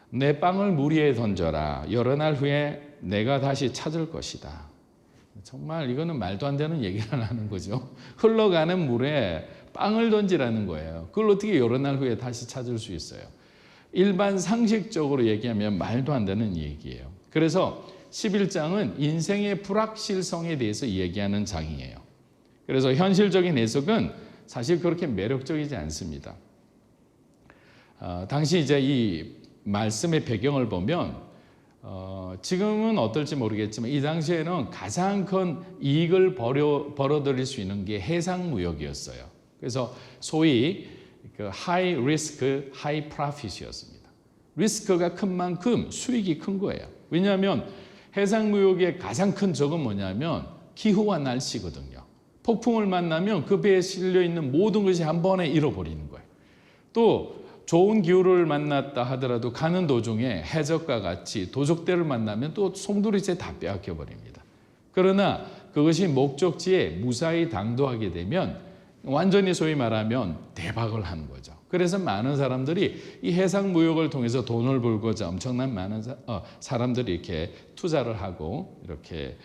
내 빵을 물 위에 던져라. 여러 날 후에 내가 다시 찾을 것이다. 정말 이거는 말도 안 되는 얘기를 하는 거죠. 흘러가는 물에 빵을 던지라는 거예요. 그걸 어떻게 여러 날 후에 다시 찾을 수 있어요? 일반 상식적으로 얘기하면 말도 안 되는 얘기예요. 그래서 11장은 인생의 불확실성에 대해서 얘기하는 장이에요. 그래서 현실적인 해석은 사실 그렇게 매력적이지 않습니다. 당시 이제 이 말씀의 배경을 보면 지금은 어떨지 모르겠지만 이 당시에는 가장 큰 이익을 벌어들일 수 있는 게 해상무역이었어요. 그래서 소위 그 high risk, high profit이었습니다. 리스크가 큰 만큼 수익이 큰 거예요. 왜냐하면 해상무역의 가장 큰 적은 뭐냐면 기후와 날씨거든요. 폭풍을 만나면 그 배에 실려 있는 모든 것이 한 번에 잃어버리는 거예요. 또 좋은 기후를 만났다 하더라도 가는 도중에 해적과 같이 도적대를 만나면 또 송두리째 다 빼앗겨 버립니다. 그러나 그것이 목적지에 무사히 당도하게 되면 완전히 소위 말하면 대박을 하는 거죠. 그래서 많은 사람들이 이 해상무역을 통해서 돈을 벌고자 엄청난 많은 사람들이 이렇게 투자를 하고 이렇게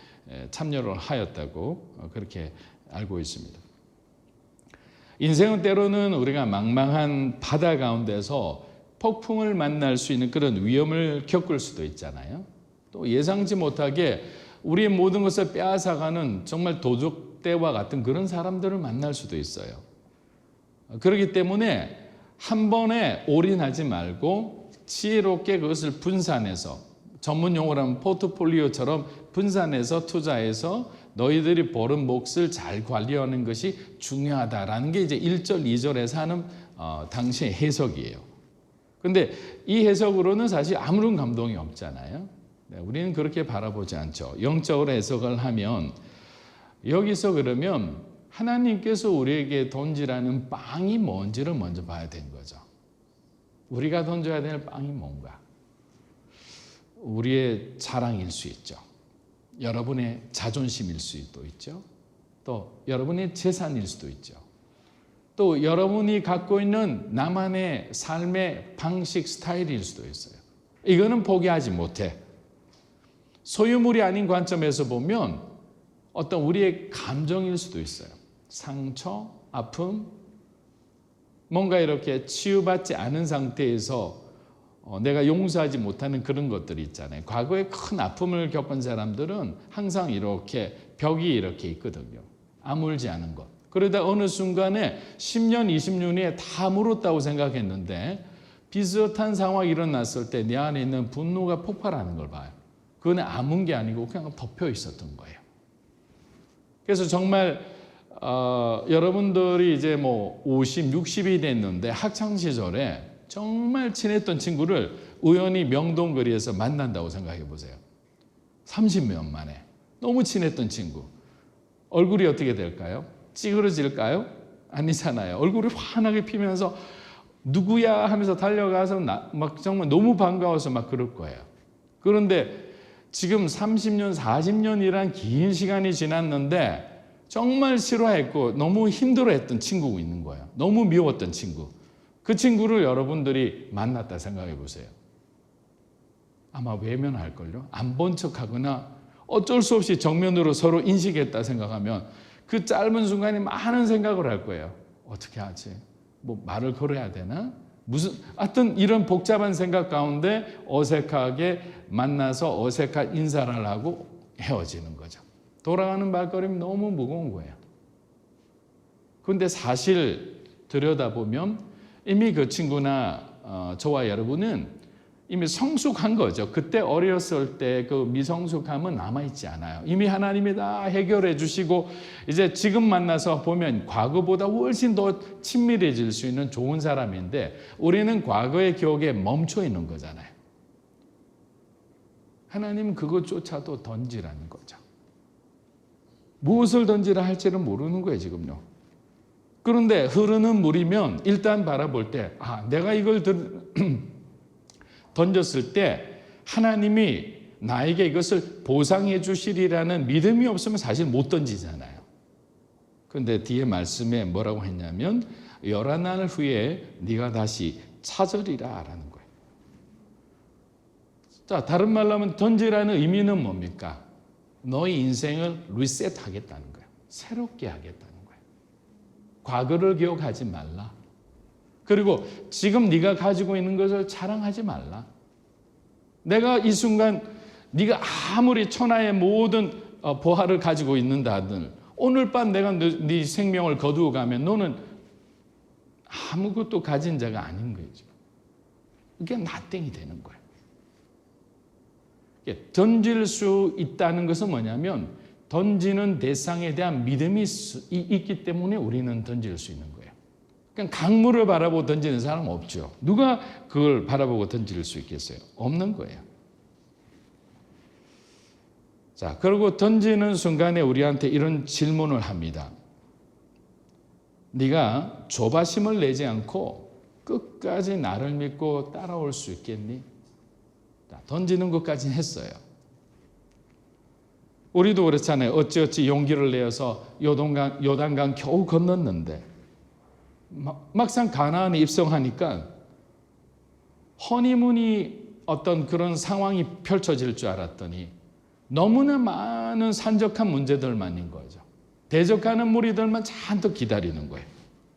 참여를 하였다고 그렇게 알고 있습니다. 인생은 때로는 우리가 망망한 바다 가운데서 폭풍을 만날 수 있는 그런 위험을 겪을 수도 있잖아요. 또 예상치 못하게 우리의 모든 것을 빼앗아가는 정말 도적대와 같은 그런 사람들을 만날 수도 있어요. 그렇기 때문에 한 번에 올인하지 말고 지혜롭게 그것을 분산해서, 전문 용어로 하면 포트폴리오처럼 분산해서 투자해서 너희들이 벌은 몫을 잘 관리하는 것이 중요하다라는 게 이제 1절, 2절에서 하는 당시의 해석이에요. 근데 이 해석으로는 사실 아무런 감동이 없잖아요. 네, 우리는 그렇게 바라보지 않죠. 영적으로 해석을 하면 여기서 그러면 하나님께서 우리에게 던지라는 빵이 뭔지를 먼저 봐야 되는 거죠. 우리가 던져야 될 빵이 뭔가? 우리의 자랑일 수 있죠. 여러분의 자존심일 수도 있죠. 또 여러분의 재산일 수도 있죠. 또 여러분이 갖고 있는 나만의 삶의 방식, 스타일일 수도 있어요. 이거는 포기하지 못해. 소유물이 아닌 관점에서 보면 어떤 우리의 감정일 수도 있어요. 상처, 아픔, 뭔가 이렇게 치유받지 않은 상태에서 내가 용서하지 못하는 그런 것들이 있잖아요. 과거에 큰 아픔을 겪은 사람들은 항상 이렇게 벽이 이렇게 있거든요. 아물지 않은 것. 그러다 어느 순간에 10년, 20년 후에 다 물었다고 생각했는데 비슷한 상황이 일어났을 때 내 안에 있는 분노가 폭발하는 걸 봐요. 그건 아문 게 아니고 그냥 덮여 있었던 거예요. 그래서 정말 여러분들이 이제 뭐 50, 60이 됐는데 학창시절에 정말 친했던 친구를 우연히 명동거리에서 만난다고 생각해 보세요. 30년 만에 너무 친했던 친구. 얼굴이 어떻게 될까요? 찌그러질까요? 아니잖아요. 얼굴이 환하게 피면서 누구야 하면서 달려가서 막 정말 너무 반가워서 막 그럴 거예요. 그런데 지금 30년, 40년이란 긴 시간이 지났는데 정말 싫어했고 너무 힘들어했던 친구가 있는 거예요. 너무 미웠던 친구. 그 친구를 여러분들이 만났다 생각해 보세요. 아마 외면할걸요. 안 본 척하거나 어쩔 수 없이 정면으로 서로 인식했다 생각하면 그 짧은 순간에 많은 생각을 할 거예요. 어떻게 하지? 뭐 말을 걸어야 되나? 하여튼 이런 복잡한 생각 가운데 어색하게 만나서 어색한 인사를 하고 헤어지는 거죠. 돌아가는 발걸음이 너무 무거운 거예요. 그런데 사실 들여다보면 이미 그 친구나 저와 여러분은 이미 성숙한 거죠. 그때 어렸을 때 그 미성숙함은 남아있지 않아요. 이미 하나님이 다 해결해 주시고 이제 지금 만나서 보면 과거보다 훨씬 더 친밀해질 수 있는 좋은 사람인데 우리는 과거의 기억에 멈춰 있는 거잖아요. 하나님은 그것조차도 던지라는 거죠. 무엇을 던지라 할지는 모르는 거예요, 지금요. 그런데 흐르는 물이면 일단 바라볼 때 내가 이걸 던졌을 때 하나님이 나에게 이것을 보상해 주시리라는 믿음이 없으면 사실 못 던지잖아요. 그런데 뒤에 말씀에 뭐라고 했냐면 열한 날 후에 네가 다시 찾으리라 라는 거예요. 자, 다른 말로 하면 던지라는 의미는 뭡니까? 너의 인생을 리셋하겠다는 거예요. 새롭게 하겠다는 거예요. 과거를 기억하지 말라. 그리고 지금 네가 가지고 있는 것을 자랑하지 말라. 내가 이 순간 네가 아무리 천하의 모든 보화를 가지고 있는다든 오늘 밤 내가 네 생명을 거두어 가면 너는 아무것도 가진 자가 아닌 거죠. 그게 나땡이 되는 거예요. 던질 수 있다는 것은 뭐냐면 던지는 대상에 대한 믿음이 있기 때문에 우리는 던질 수 있는 거예요. 그러니까 강물을 바라보고 던지는 사람은 없죠. 누가 그걸 바라보고 던질 수 있겠어요? 없는 거예요. 자, 그리고 던지는 순간에 우리한테 이런 질문을 합니다. 네가 조바심을 내지 않고 끝까지 나를 믿고 따라올 수 있겠니? 던지는 것까지는 했어요. 우리도 그렇잖아요. 어찌어찌 용기를 내어서 요단강 겨우 건넜는데 막상 가나안에 입성하니까 허니문이 어떤 그런 상황이 펼쳐질 줄 알았더니 너무나 많은 산적한 문제들만 있는 거죠. 대적하는 무리들만 잔뜩 기다리는 거예요.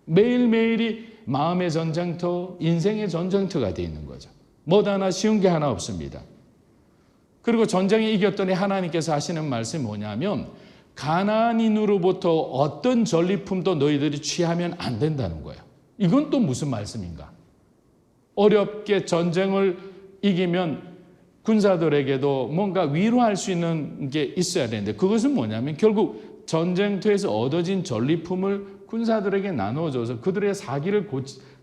매일매일이 마음의 전쟁터, 인생의 전쟁터가 되어 있는 거죠. 뭐 하나 쉬운 게 하나 없습니다. 그리고 전쟁에 이겼더니 하나님께서 하시는 말씀이 뭐냐면 가나안인으로부터 어떤 전리품도 너희들이 취하면 안 된다는 거예요. 이건 또 무슨 말씀인가? 어렵게 전쟁을 이기면 군사들에게도 뭔가 위로할 수 있는 게 있어야 되는데 그것은 뭐냐면 결국 전쟁터에서 얻어진 전리품을 군사들에게 나눠줘서 그들의 사기를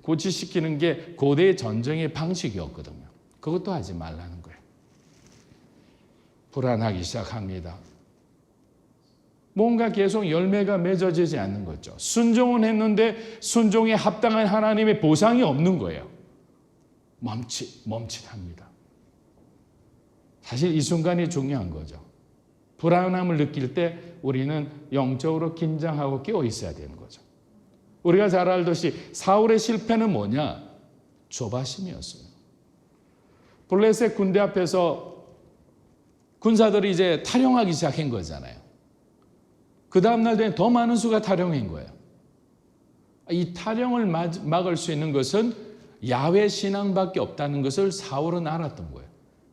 고치시키는 게 고대의 전쟁의 방식이었거든요. 그것도 하지 말라는 거예요. 불안하기 시작합니다. 뭔가 계속 열매가 맺어지지 않는 거죠. 순종은 했는데 순종에 합당한 하나님의 보상이 없는 거예요. 멈칫합니다. 사실 이 순간이 중요한 거죠. 불안함을 느낄 때 우리는 영적으로 긴장하고 깨어 있어야 되는 거죠. 우리가 잘 알듯이 사울의 실패는 뭐냐? 조바심이었어요. 블레셋 군대 앞에서 군사들이 이제 탈영하기 시작한 거잖아요. 그 다음날 되면 더 많은 수가 탈영한 거예요. 이 탈영을 막을 수 있는 것은 야훼 신앙밖에 없다는 것을 사울은 알았던 거예요.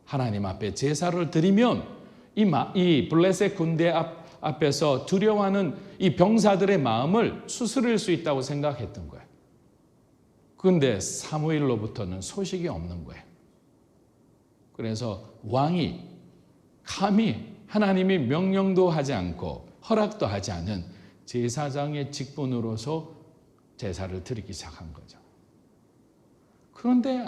하나님 앞에 제사를 드리면 이 블레셋 군대 앞에서 두려워하는 이 병사들의 마음을 추스릴 수 있다고 생각했던 거예요. 그런데 사무엘로부터는 소식이 없는 거예요. 그래서 왕이 감히 하나님이 명령도 하지 않고 허락도 하지 않은 제사장의 직분으로서 제사를 드리기 시작한 거죠. 그런데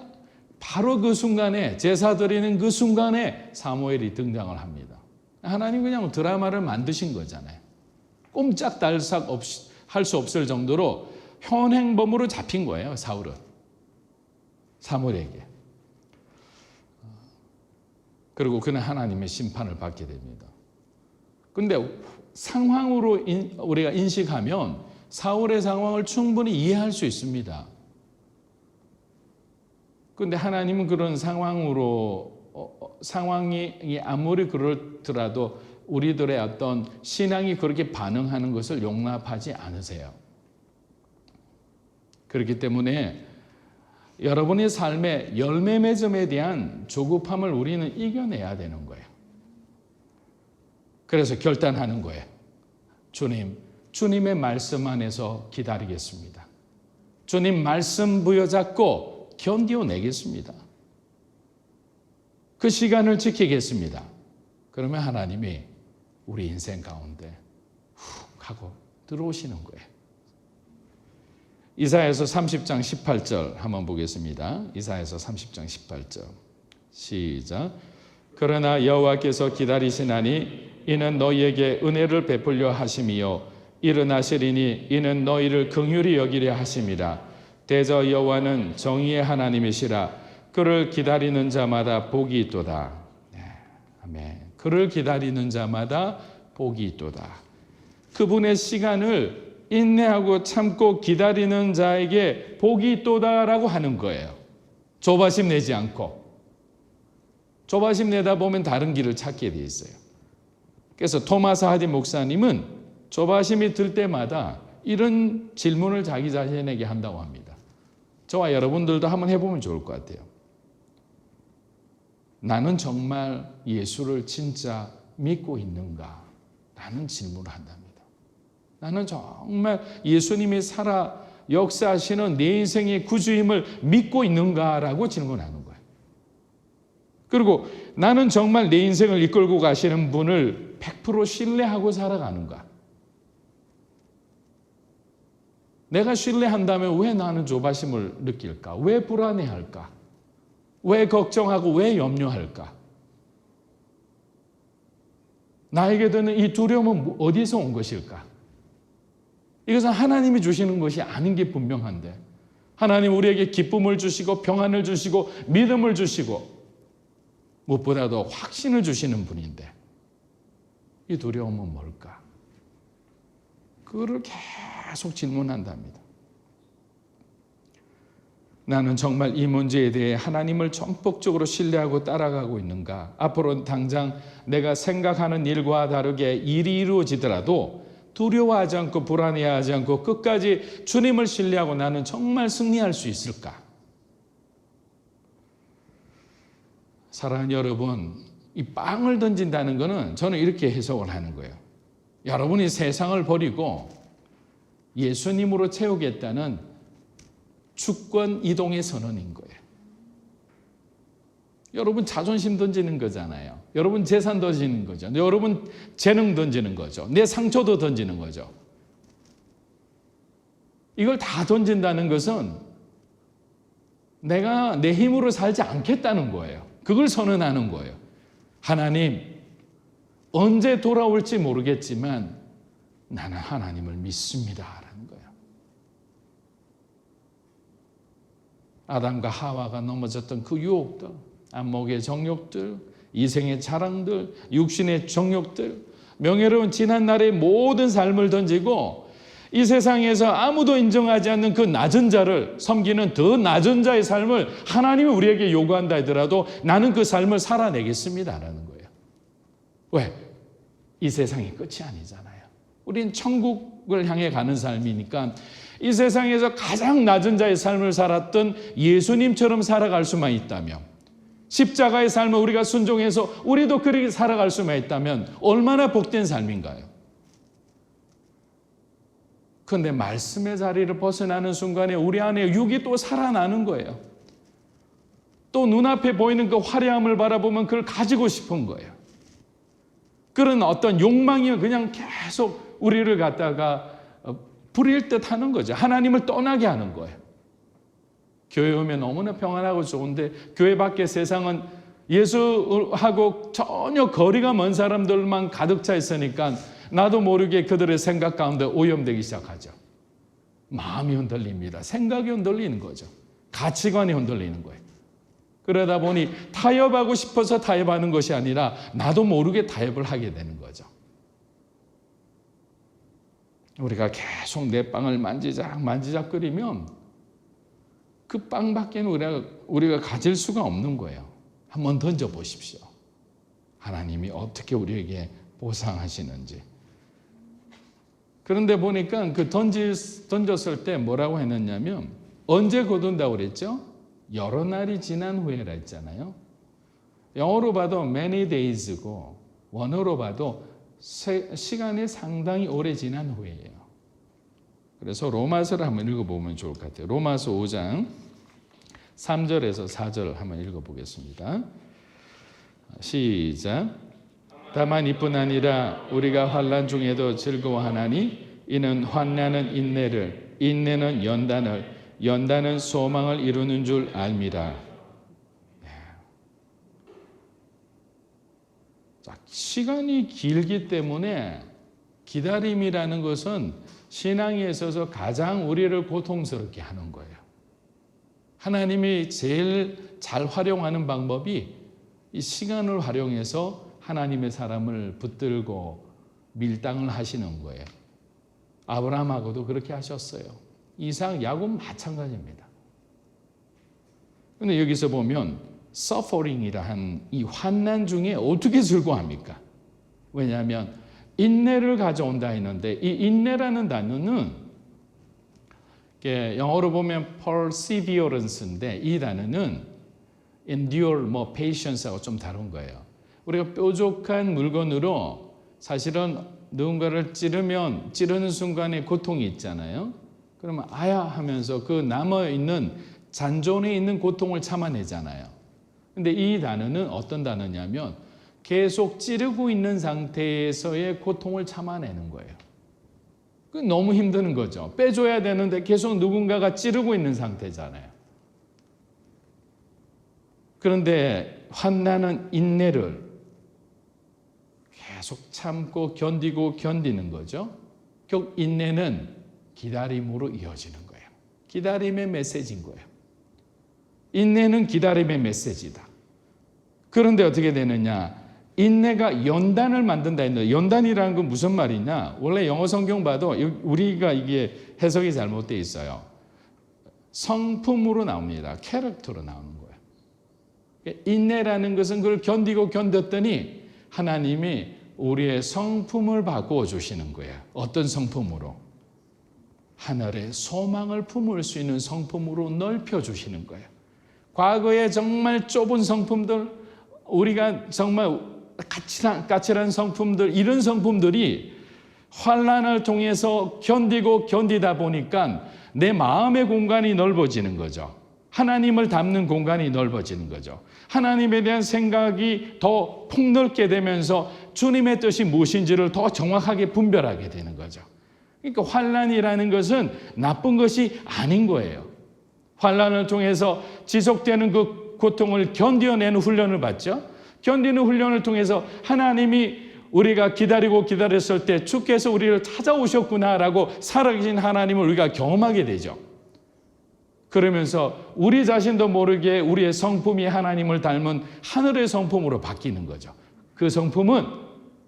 바로 그 순간에 제사 드리는 그 순간에 사무엘이 등장을 합니다. 하나님 그냥 드라마를 만드신 거잖아요. 꼼짝달싹 할 수 없을 정도로 현행범으로 잡힌 거예요. 사울은 사무엘에게. 그리고 그는 하나님의 심판을 받게 됩니다. 그런데 상황으로 우리가 인식하면 사울의 상황을 충분히 이해할 수 있습니다. 그런데 하나님은 그런 상황이 아무리 그렇더라도 우리들의 어떤 신앙이 그렇게 반응하는 것을 용납하지 않으세요. 그렇기 때문에 여러분의 삶의 열매 맺음에 대한 조급함을 우리는 이겨내야 되는 거예요. 그래서 결단하는 거예요. 주님의 말씀 안에서 기다리겠습니다. 주님 말씀 부여잡고 견디어내겠습니다. 그 시간을 지키겠습니다. 그러면 하나님이 우리 인생 가운데 훅 하고 들어오시는 거예요. 이사야서 30장 18절 한번 보겠습니다. 이사야서 30장 18절 시작. 그러나 여호와께서 기다리시나니 이는 너희에게 은혜를 베풀려 하심이요 일어나시리니 이는 너희를 긍휼히 여기려 하심이라. 대저 여호와는 정의의 하나님이시라. 그를 기다리는 자마다 복이 있도다. 네, 아멘. 그를 기다리는 자마다 복이 있도다. 그분의 시간을 인내하고 참고 기다리는 자에게 복이 있도다라고 하는 거예요. 조바심 내지 않고 조바심 내다 보면 다른 길을 찾게 돼 있어요. 그래서 토마스 하디 목사님은 조바심이 들 때마다 이런 질문을 자기 자신에게 한다고 합니다. 저와 여러분들도 한번 해보면 좋을 것 같아요. 나는 정말 예수를 진짜 믿고 있는가? 라는 질문을 한답니다. 나는 정말 예수님이 살아 역사하시는 내 인생의 구주임을 믿고 있는가라고 질문하는 거예요. 그리고 나는 정말 내 인생을 이끌고 가시는 분을 100% 신뢰하고 살아가는가? 내가 신뢰한다면 왜 나는 조바심을 느낄까? 왜 불안해할까? 왜 걱정하고 왜 염려할까? 나에게 드는 이 두려움은 어디서 온 것일까? 이것은 하나님이 주시는 것이 아닌 게 분명한데, 하나님 우리에게 기쁨을 주시고 평안을 주시고 믿음을 주시고 무엇보다도 확신을 주시는 분인데 이 두려움은 뭘까? 그거를 계속 질문한답니다. 나는 정말 이 문제에 대해 하나님을 전폭적으로 신뢰하고 따라가고 있는가? 앞으로 당장 내가 생각하는 일과 다르게 일이 이루어지더라도 두려워하지 않고 불안해하지 않고 끝까지 주님을 신뢰하고 나는 정말 승리할 수 있을까? 사랑하는 여러분, 이 빵을 던진다는 것은 저는 이렇게 해석을 하는 거예요. 여러분이 세상을 버리고 예수님으로 채우겠다는 주권 이동의 선언인 거예요. 여러분 자존심 던지는 거잖아요. 여러분 재산 던지는 거죠. 여러분 재능 던지는 거죠. 내 상처도 던지는 거죠. 이걸 다 던진다는 것은 내가 내 힘으로 살지 않겠다는 거예요. 그걸 선언하는 거예요. 하나님, 언제 돌아올지 모르겠지만 나는 하나님을 믿습니다. 라는 거예요. 아담과 하와가 넘어졌던 그 유혹들, 안목의 정욕들, 이생의 자랑들, 육신의 정욕들, 명예로운 지난날의 모든 삶을 던지고 이 세상에서 아무도 인정하지 않는 그 낮은 자를 섬기는 더 낮은 자의 삶을 하나님이 우리에게 요구한다 하더라도 나는 그 삶을 살아내겠습니다. 라는 거예요. 왜? 이 세상이 끝이 아니잖아요. 우린 천국을 향해 가는 삶이니까 이 세상에서 가장 낮은 자의 삶을 살았던 예수님처럼 살아갈 수만 있다면, 십자가의 삶을 우리가 순종해서 우리도 그렇게 살아갈 수만 있다면 얼마나 복된 삶인가요? 그런데 말씀의 자리를 벗어나는 순간에 우리 안에 육이 또 살아나는 거예요. 또 눈앞에 보이는 그 화려함을 바라보면 그걸 가지고 싶은 거예요. 그런 어떤 욕망이 그냥 계속 우리를 갖다가 부릴 듯 하는 거죠. 하나님을 떠나게 하는 거예요. 교회 오면 너무나 평안하고 좋은데 교회 밖의 세상은 예수하고 전혀 거리가 먼 사람들만 가득 차 있으니까 나도 모르게 그들의 생각 가운데 오염되기 시작하죠. 마음이 흔들립니다. 생각이 흔들리는 거죠. 가치관이 흔들리는 거예요. 그러다 보니 타협하고 싶어서 타협하는 것이 아니라 나도 모르게 타협을 하게 되는 거죠. 우리가 계속 내 빵을 만지작거리면 그 빵밖에는 우리가 가질 수가 없는 거예요. 한번 던져보십시오. 하나님이 어떻게 우리에게 보상하시는지. 그런데 보니까 그 던졌을 때 뭐라고 했느냐면 언제 거둔다고 그랬죠? 여러 날이 지난 후에라 했잖아요. 영어로 봐도 many days고 원어로 봐도 시간이 상당히 오래 지난 후에예요. 그래서 로마서를 한번 읽어보면 좋을 것 같아요. 로마서 5장 3절에서 4절 한번 읽어보겠습니다. 시작. 다만 이뿐 아니라 우리가 환난 중에도 즐거워하나니 이는 환난은 인내를, 인내는 연단을, 연단은 소망을 이루는 줄 압니다. 시간이 길기 때문에 기다림이라는 것은 신앙에 있어서 가장 우리를 고통스럽게 하는 거예요. 하나님이 제일 잘 활용하는 방법이 이 시간을 활용해서 하나님의 사람을 붙들고 밀당을 하시는 거예요. 아브라함하고도 그렇게 하셨어요. 이삭, 야곱 마찬가지입니다. 그런데 여기서 보면 suffering이라한 이 환난 중에 어떻게 즐거워합니까? 왜냐하면 인내를 가져온다 했는데 이 인내라는 단어는 영어로 보면 perseverance인데 이 단어는 endure, patience하고 좀 다른 거예요. 우리가 뾰족한 물건으로 사실은 누군가를 찌르는 순간에 고통이 있잖아요. 그러면 아야 하면서 그 남아있는 잔존에 있는 고통을 참아내잖아요. 근데 이 단어는 어떤 단어냐면 계속 찌르고 있는 상태에서의 고통을 참아내는 거예요. 너무 힘든 거죠. 빼줘야 되는데 계속 누군가가 찌르고 있는 상태잖아요. 그런데 환난은 인내를 계속 참고 견디고 견디는 거죠. 결국 인내는 기다림으로 이어지는 거예요. 기다림의 메시지인 거예요. 인내는 기다림의 메시지다. 그런데 어떻게 되느냐? 인내가 연단을 만든다 했는데 연단이라는 건 무슨 말이냐? 원래 영어 성경 봐도 우리가 이게 해석이 잘못되어 있어요. 성품으로 나옵니다. 캐릭터로 나오는 거예요. 인내라는 것은 그걸 견디고 견뎠더니 하나님이 우리의 성품을 바꾸어 주시는 거예요. 어떤 성품으로? 하늘의 소망을 품을 수 있는 성품으로 넓혀 주시는 거예요. 과거에 정말 좁은 성품들, 우리가 정말 까칠한 성품들, 이런 성품들이 환난을 통해서 견디고 견디다 보니까 내 마음의 공간이 넓어지는 거죠. 하나님을 담는 공간이 넓어지는 거죠. 하나님에 대한 생각이 더 폭넓게 되면서 주님의 뜻이 무엇인지를 더 정확하게 분별하게 되는 거죠. 그러니까 환난이라는 것은 나쁜 것이 아닌 거예요. 환난을 통해서 지속되는 그 고통을 견뎌내는 훈련을 받죠. 견디는 훈련을 통해서 하나님이 우리가 기다렸을 때 주께서 우리를 찾아오셨구나라고 살아계신 하나님을 우리가 경험하게 되죠. 그러면서 우리 자신도 모르게 우리의 성품이 하나님을 닮은 하늘의 성품으로 바뀌는 거죠. 그 성품은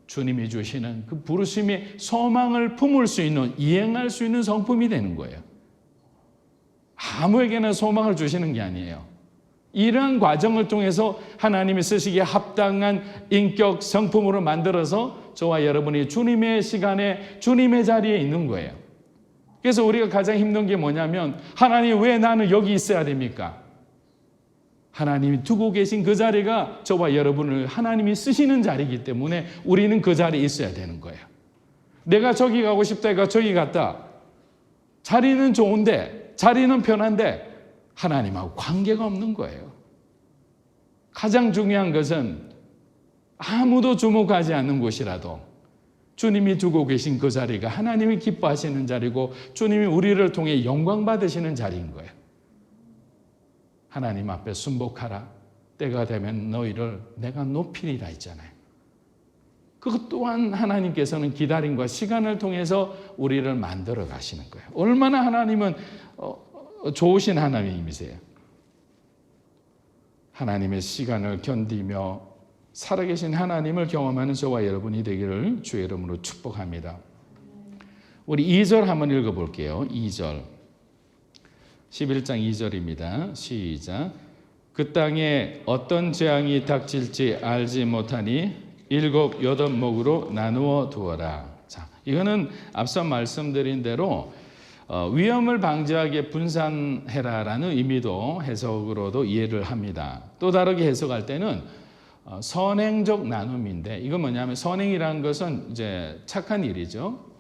주님이 주시는 그 부르심의 소망을 품을 수 있는, 이행할 수 있는 성품이 되는 거예요. 아무에게나 소망을 주시는 게 아니에요. 이러한 과정을 통해서 하나님이 쓰시기에 합당한 인격 성품으로 만들어서 저와 여러분이 주님의 시간에 주님의 자리에 있는 거예요. 그래서 우리가 가장 힘든 게 뭐냐면 하나님 왜 나는 여기 있어야 됩니까? 하나님이 두고 계신 그 자리가 저와 여러분을 하나님이 쓰시는 자리이기 때문에 우리는 그 자리에 있어야 되는 거예요. 내가 저기 가고 싶다 해가 저기 갔다. 자리는 좋은데, 자리는 편한데 하나님하고 관계가 없는 거예요. 가장 중요한 것은 아무도 주목하지 않는 곳이라도 주님이 두고 계신 그 자리가 하나님이 기뻐하시는 자리고 주님이 우리를 통해 영광 받으시는 자리인 거예요. 하나님 앞에 순복하라. 때가 되면 너희를 내가 높이리라 했잖아요. 그것 또한 하나님께서는 기다림과 시간을 통해서 우리를 만들어 가시는 거예요. 얼마나 하나님은 좋으신 하나님이세요. 하나님의 시간을 견디며 살아계신 하나님을 경험하는 저와 여러분이 되기를 주의 이름으로 축복합니다. 우리 2절 한번 읽어볼게요. 2절 11장 2절입니다. 시작. 그 땅에 어떤 재앙이 닥칠지 알지 못하니 7, 8목으로 나누어 두어라. 자, 이거는 앞서 말씀드린 대로 위험을 방지하게 분산해라라는 의미도 해석으로도 이해를 합니다. 또 다르게 해석할 때는 선행적 나눔인데 이건 뭐냐면 선행이라는 것은 이제 착한 일이죠.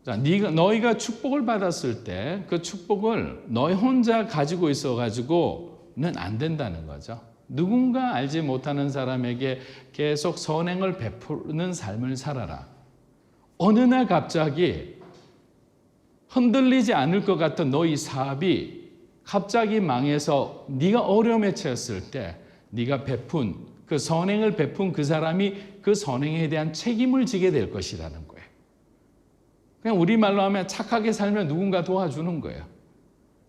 자, 너희가 축복을 받았을 때 그 축복을 너희 혼자 가지고 있어가지고는 안 된다는 거죠. 누군가 알지 못하는 사람에게 계속 선행을 베푸는 삶을 살아라. 어느 날 갑자기 흔들리지 않을 것 같은 너희 사업이 갑자기 망해서 네가 어려움에 처했을 때 네가 베푼 그 선행을 베푼 그 사람이 그 선행에 대한 책임을 지게 될 것이라는 거예요. 그냥 우리말로 하면 착하게 살면 누군가 도와주는 거예요.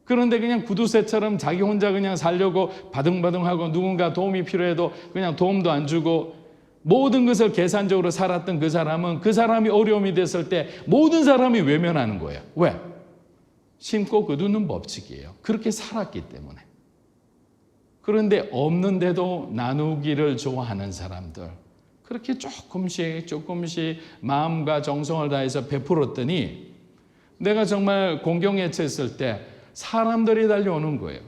그런데 그냥 구두쇠처럼 자기 혼자 그냥 살려고 바등바등하고 누군가 도움이 필요해도 그냥 도움도 안 주고 모든 것을 계산적으로 살았던 그 사람은 그 사람이 어려움이 됐을 때 모든 사람이 외면하는 거예요. 왜? 심고 거두는 법칙이에요. 그렇게 살았기 때문에. 그런데 없는데도 나누기를 좋아하는 사람들, 그렇게 조금씩 마음과 정성을 다해서 베풀었더니 내가 정말 공경회체했을 때 사람들이 달려오는 거예요.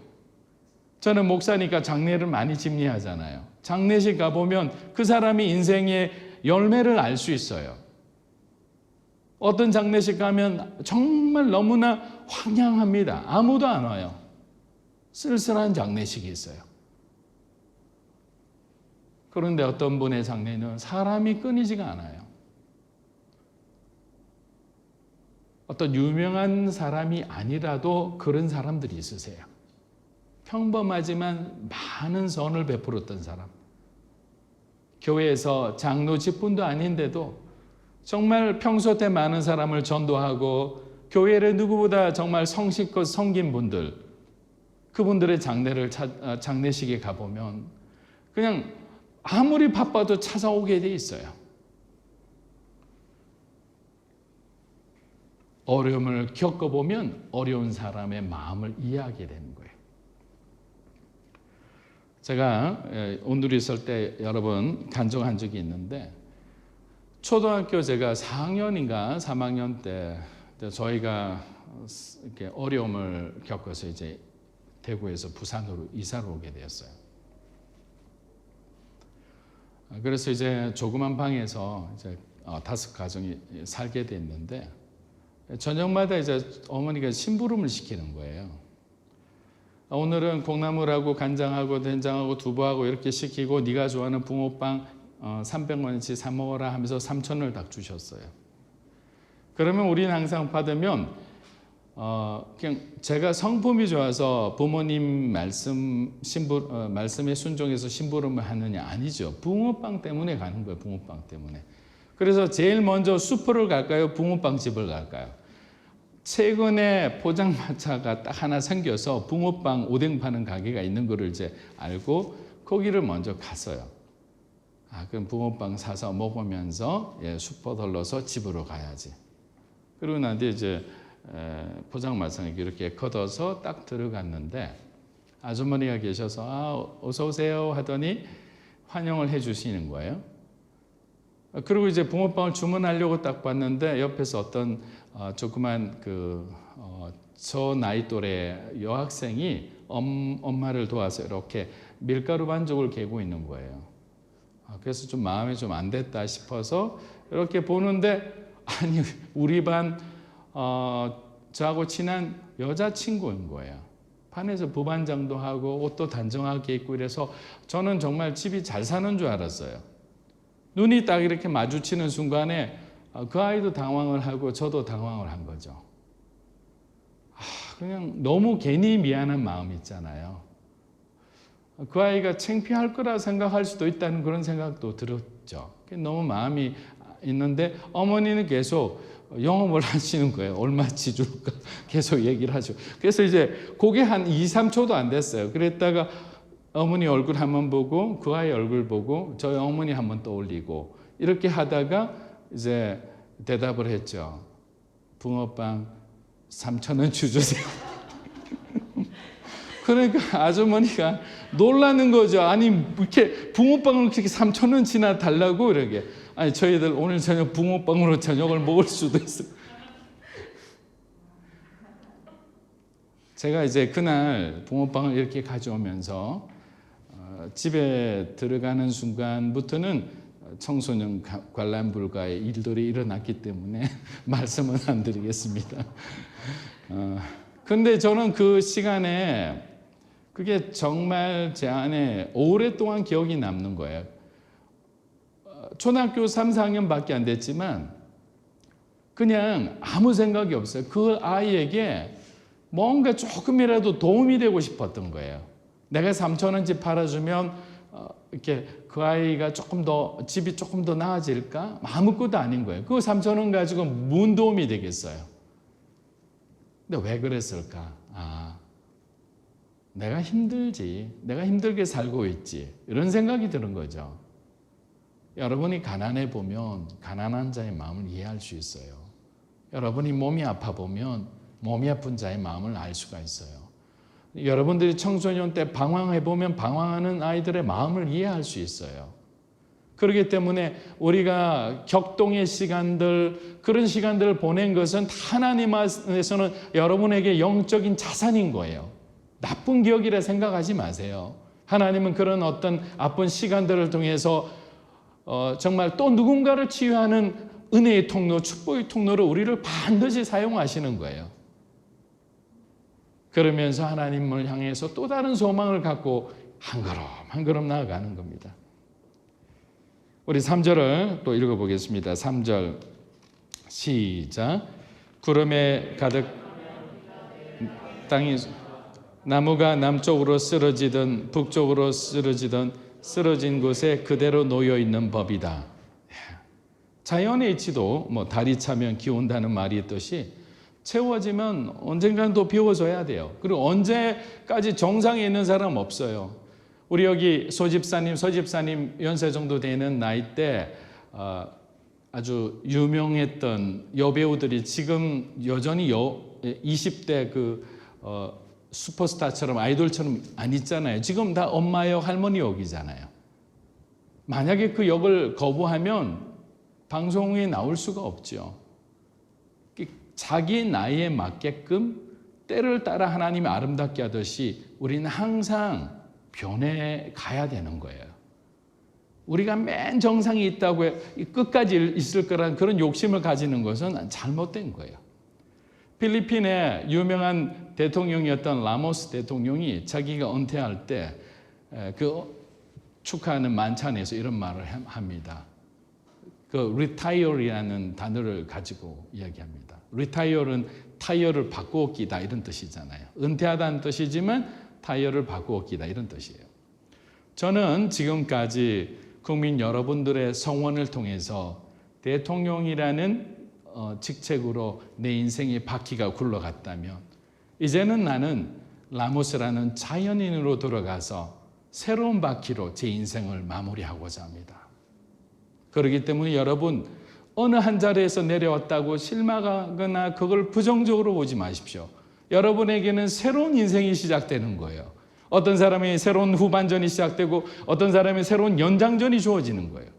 저는 목사니까 장례를 많이 집례하잖아요. 장례식 가보면 그 사람이 인생의 열매를 알 수 있어요. 어떤 장례식 가면 정말 너무나 황량합니다. 아무도 안 와요. 쓸쓸한 장례식이 있어요. 그런데 어떤 분의 장례는 사람이 끊이지가 않아요. 어떤 유명한 사람이 아니라도 그런 사람들이 있으세요. 평범하지만 많은 선을 베풀었던 사람. 교회에서 장로 직분도 아닌데도 정말 평소 때 많은 사람을 전도하고 교회를 누구보다 정말 성실껏 섬긴 분들, 그분들의 장례식에 가보면 그냥 아무리 바빠도 찾아오게 돼 있어요. 어려움을 겪어보면 어려운 사람의 마음을 이해하게 되는 거예요. 제가 온누리 있을 때 여러 번 간증한 적이 있는데, 초등학교 제가 4학년인가 3학년 때 저희가 이렇게 어려움을 겪어서 이제 대구에서 부산으로 이사를 오게 되었어요. 그래서 이제 조그만 방에서 이제 5가정이 살게 됐는데, 저녁마다 이제 어머니가 심부름을 시키는 거예요. 오늘은 콩나물하고 간장하고 된장하고 두부하고 이렇게 시키고 네가 좋아하는 붕어빵 300원어치 사 먹어라 하면서 3,000원을 딱 주셨어요. 그러면 우리는 항상 받으면 그냥 제가 성품이 좋아서 부모님 말씀에 순종해서 심부름을 하느냐, 아니죠. 붕어빵 때문에 가는 거예요. 붕어빵 때문에. 그래서 제일 먼저 슈퍼를 갈까요? 붕어빵 집을 갈까요? 최근에 포장마차가 딱 하나 생겨서 붕어빵 오뎅 파는 가게가 있는 거를 이제 알고 거기를 먼저 갔어요. 그럼 붕어빵 사서 먹으면서 슈퍼 들러서 집으로 가야지. 그러고 난 뒤에 이제 포장마차에 이렇게 걷어서 딱 들어갔는데 아주머니가 계셔서 어서 오세요 하더니 환영을 해 주시는 거예요. 그리고 이제 붕어빵을 주문하려고 딱 봤는데 옆에서 어떤 조그만 저 나이 또래 여학생이 엄마를 도와서 이렇게 밀가루 반죽을 개고 있는 거예요. 그래서 좀 마음이 좀 안 됐다 싶어서 이렇게 보는데, 아니 우리 반 저하고 친한 여자친구인 거예요. 반에서 부반장도 하고 옷도 단정하게 입고 이래서 저는 정말 집이 잘 사는 줄 알았어요. 눈이 딱 이렇게 마주치는 순간에 그 아이도 당황을 하고 저도 당황을 한 거죠. 그냥 너무 괜히 미안한 마음 있잖아요. 그 아이가 창피할 거라 생각할 수도 있다는 그런 생각도 들었죠. 너무 마음이 있는데 어머니는 계속 영업을 하시는 거예요. 얼마치 줄까 계속 얘기를 하죠. 그래서 이제 그게 한 2, 3초도 안 됐어요. 그랬다가 어머니 얼굴 한번 보고 그 아이 얼굴 보고 저희 어머니 한번 떠올리고 이렇게 하다가 이제 대답을 했죠. 붕어빵 3,000원 주세요. 그러니까 아주머니가 놀라는 거죠. 아니 이렇게 붕어빵을 그렇게 3,000원치나 달라고 이러게. 아니 저희들 오늘 저녁 붕어빵으로 저녁을 먹을 수도 있어요. 제가 이제 그날 붕어빵을 이렇게 가져오면서 집에 들어가는 순간부터는 청소년 관람 불가의 일들이 일어났기 때문에 말씀은 안 드리겠습니다. 근데 저는 그 시간에 그게 정말 제 안에 오랫동안 기억이 남는 거예요. 초등학교 3, 4학년밖에 안 됐지만 그냥 아무 생각이 없어요. 그 아이에게 뭔가 조금이라도 도움이 되고 싶었던 거예요. 내가 3,000원씩 팔아주면 이렇게 그 아이가 집이 조금 더 나아질까? 아무것도 아닌 거예요. 그 3,000원 가지고 무슨 도움이 되겠어요? 근데 왜 그랬을까? 내가 힘들지. 내가 힘들게 살고 있지. 이런 생각이 드는 거죠. 여러분이 가난해 보면 가난한 자의 마음을 이해할 수 있어요. 여러분이 몸이 아파 보면 몸이 아픈 자의 마음을 알 수가 있어요. 여러분들이 청소년 때 방황해보면 방황하는 아이들의 마음을 이해할 수 있어요. 그렇기 때문에 우리가 격동의 시간들, 그런 시간들을 보낸 것은 하나님 안에서는 여러분에게 영적인 자산인 거예요. 나쁜 기억이라 생각하지 마세요. 하나님은 그런 어떤 아픈 시간들을 통해서 정말 또 누군가를 치유하는 은혜의 통로, 축복의 통로로 우리를 반드시 사용하시는 거예요. 그러면서 하나님을 향해서 또 다른 소망을 갖고 한 걸음 한 걸음 나아가는 겁니다. 우리 3절을 또 읽어보겠습니다. 3절 시작. 구름에 가득 땅이 나무가 남쪽으로 쓰러지든 북쪽으로 쓰러지든 쓰러진 곳에 그대로 놓여 있는 법이다. 자연의 이치도 달이 차면 기온다는 말이 있듯이 채워지면 언젠가는 또 비워져야 돼요. 그리고 언제까지 정상에 있는 사람 없어요. 우리 여기 서집사님 연세 정도 되는 나이 때 아주 유명했던 여배우들이 지금 여전히 20대 슈퍼스타처럼 아이돌처럼 안 있잖아요. 지금 다 엄마 역, 할머니 역이잖아요. 만약에 그 역을 거부하면 방송에 나올 수가 없죠. 자기 나이에 맞게끔 때를 따라 하나님이 아름답게 하듯이 우리는 항상 변해 가야 되는 거예요. 우리가 맨 정상에 있다고 끝까지 있을 거라는 그런 욕심을 가지는 것은 잘못된 거예요. 필리핀의 유명한 대통령이었던 라모스 대통령이 자기가 은퇴할 때 그 축하하는 만찬에서 이런 말을 합니다. 그 retire이라는 단어를 가지고 이야기합니다. retire는 타이어를 바꾸어 끼다 이런 뜻이잖아요. 은퇴하다는 뜻이지만 타이어를 바꾸어 끼다 이런 뜻이에요. 저는 지금까지 국민 여러분들의 성원을 통해서 대통령이라는 직책으로 내 인생의 바퀴가 굴러갔다면 이제는 나는 라모스라는 자연인으로 돌아가서 새로운 바퀴로 제 인생을 마무리하고자 합니다. 그렇기 때문에 여러분 어느 한 자리에서 내려왔다고 실망하거나 그걸 부정적으로 보지 마십시오. 여러분에게는 새로운 인생이 시작되는 거예요. 어떤 사람이 새로운 후반전이 시작되고 어떤 사람이 새로운 연장전이 주어지는 거예요.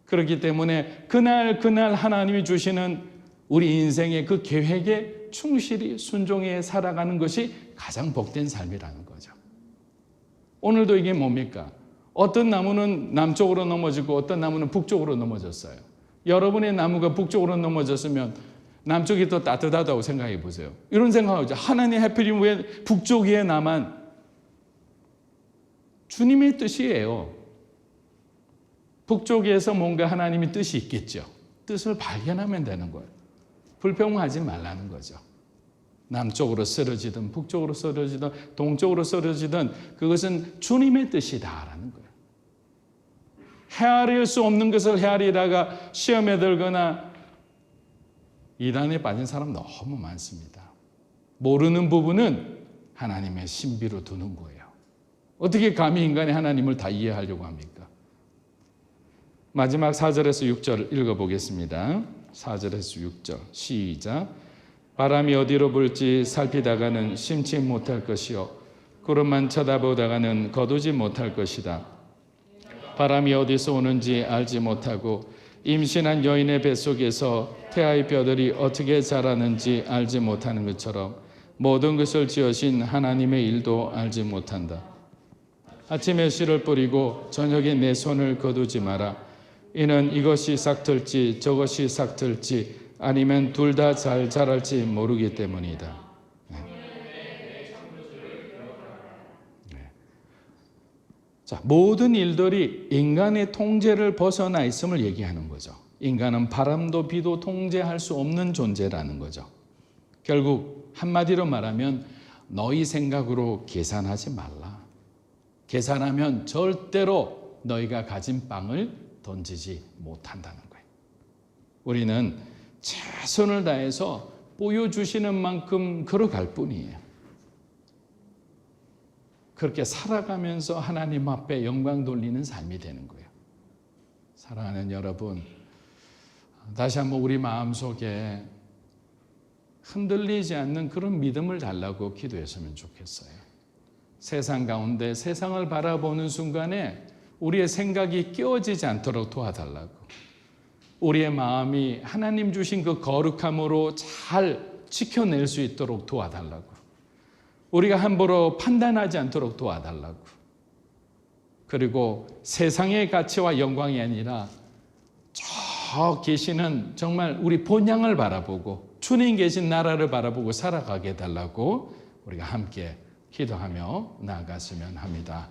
그렇기 때문에 그날 하나님이 주시는 우리 인생의 그 계획에 충실히 순종해 살아가는 것이 가장 복된 삶이라는 거죠. 오늘도 이게 뭡니까? 어떤 나무는 남쪽으로 넘어지고 어떤 나무는 북쪽으로 넘어졌어요. 여러분의 나무가 북쪽으로 넘어졌으면 남쪽이 더 따뜻하다고 생각해 보세요. 이런 생각하죠. 하나님 하필이면 왜 북쪽에 나만? 주님의 뜻이에요. 북쪽에서 뭔가 하나님의 뜻이 있겠죠. 뜻을 발견하면 되는 거예요. 불평하지 말라는 거죠. 남쪽으로 쓰러지든 북쪽으로 쓰러지든 동쪽으로 쓰러지든 그것은 주님의 뜻이다라는 거예요. 헤아릴 수 없는 것을 헤아리다가 시험에 들거나 이단에 빠진 사람 너무 많습니다. 모르는 부분은 하나님의 신비로 두는 거예요. 어떻게 감히 인간이 하나님을 다 이해하려고 합니까? 마지막 4절에서 6절 읽어보겠습니다. 4절에서 6절 시작. 바람이 어디로 불지 살피다가는 심지 못할 것이요 구름만 쳐다보다가는 거두지 못할 것이다. 바람이 어디서 오는지 알지 못하고 임신한 여인의 뱃속에서 태아의 뼈들이 어떻게 자라는지 알지 못하는 것처럼 모든 것을 지으신 하나님의 일도 알지 못한다. 아침에 씨를 뿌리고 저녁에 내 손을 거두지 마라. 이는 이것이 싹틀지 저것이 싹틀지 아니면 둘 다 잘 자랄지 모르기 때문이다. 자, 모든 일들이 인간의 통제를 벗어나 있음을 얘기하는 거죠. 인간은 바람도 비도 통제할 수 없는 존재라는 거죠. 결국 한마디로 말하면 너희 생각으로 계산하지 말라. 계산하면 절대로 너희가 가진 빵을 던지지 못한다는 거예요. 우리는 최선을 다해서 보여주시는 만큼 걸어갈 뿐이에요. 그렇게 살아가면서 하나님 앞에 영광 돌리는 삶이 되는 거예요. 사랑하는 여러분, 다시 한번 우리 마음속에 흔들리지 않는 그런 믿음을 달라고 기도했으면 좋겠어요. 세상 가운데 세상을 바라보는 순간에 우리의 생각이 끼워지지 않도록 도와달라고, 우리의 마음이 하나님 주신 그 거룩함으로 잘 지켜낼 수 있도록 도와달라고, 우리가 함부로 판단하지 않도록 도와달라고, 그리고 세상의 가치와 영광이 아니라 저 계시는 정말 우리 본향을 바라보고 주님 계신 나라를 바라보고 살아가게 해달라고 우리가 함께 기도하며 나아갔으면 합니다.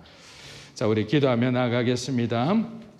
자, 우리 기도하며 나아가겠습니다.